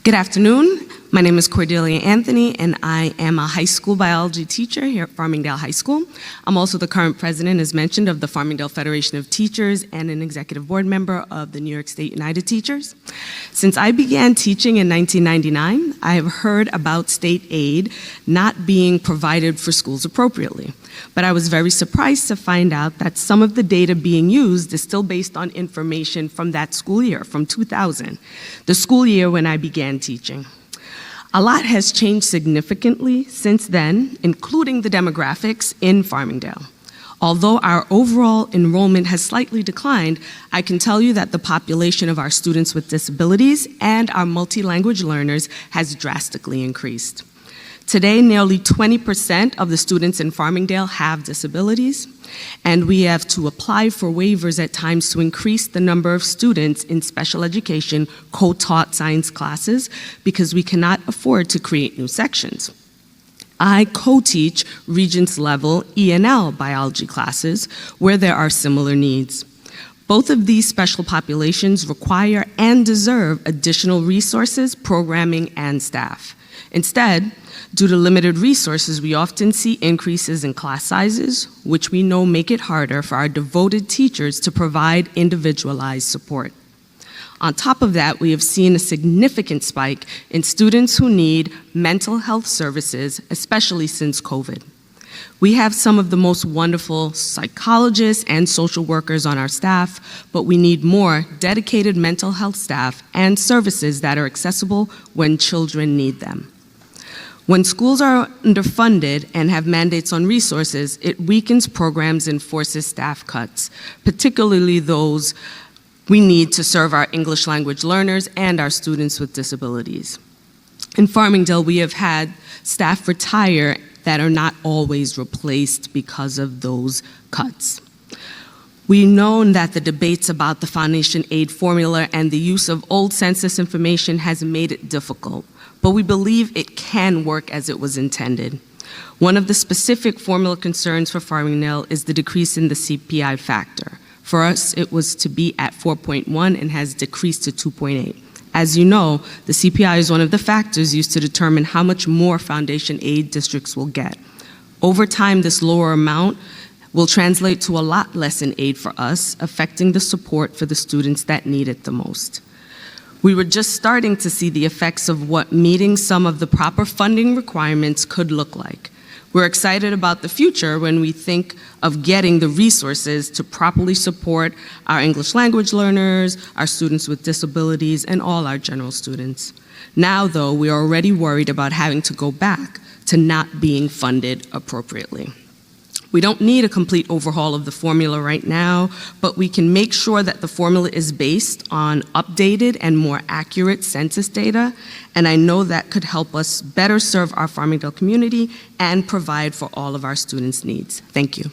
Good afternoon. My name is Cordelia Anthony, and I am a high school biology teacher here at Farmingdale High School. I'm also the current president, as mentioned, of the Farmingdale Federation of Teachers and an executive board member of the New York State United Teachers. Since I began teaching in 1999, I have heard about state aid not being provided for schools appropriately. But I was very surprised to find out that some of the data being used is still based on information from that school year, from 2000, the school year when I began teaching. A lot has changed significantly since then, including the demographics in Farmingdale. Although our overall enrollment has slightly declined, I can tell you that the population of our students with disabilities and our multi-language learners has drastically increased. Today, nearly 20% of the students in Farmingdale have disabilities, and we have to apply for waivers at times to increase the number of students in special education co-taught science classes because we cannot afford to create new sections. I co-teach Regents level E&L biology classes where there are similar needs. Both of these special populations require and deserve additional resources, programming, and staff. Instead, due to limited resources, we often see increases in class sizes, which we know make it harder for our devoted teachers to provide individualized support. On top of that, we have seen a significant spike in students who need mental health services, especially since COVID. We have some of the most wonderful psychologists and social workers on our staff, but we need more dedicated mental health staff and services that are accessible when children need them. When schools are underfunded and have mandates on resources, it weakens programs and forces staff cuts, particularly those we need to serve our English language learners and our students with disabilities. In Farmingdale, we have had staff retire that are not always replaced because of those cuts. We've known that the debates about the foundation aid formula and the use of old census information has made it difficult, but we believe it can work as it was intended. One of the specific formula concerns for Farmingdale is the decrease in the CPI factor. For us, it was to be at 4.1 and has decreased to 2.8. As you know, the CPI is one of the factors used to determine how much more foundation aid districts will get. Over time, this lower amount will translate to a lot less in aid for us, affecting the support for the students that need it the most. We were just starting to see the effects of what meeting some of the proper funding requirements could look like. We're excited about the future when we think of getting the resources to properly support our English language learners, our students with disabilities, and all our general students. Now, though, we are already worried about having to go back to not being funded appropriately. We don't need a complete overhaul of the formula right now, but we can make sure that the formula is based on updated and more accurate census data, and I know that could help us better serve our Farmingdale community and provide for all of our students' needs. Thank you.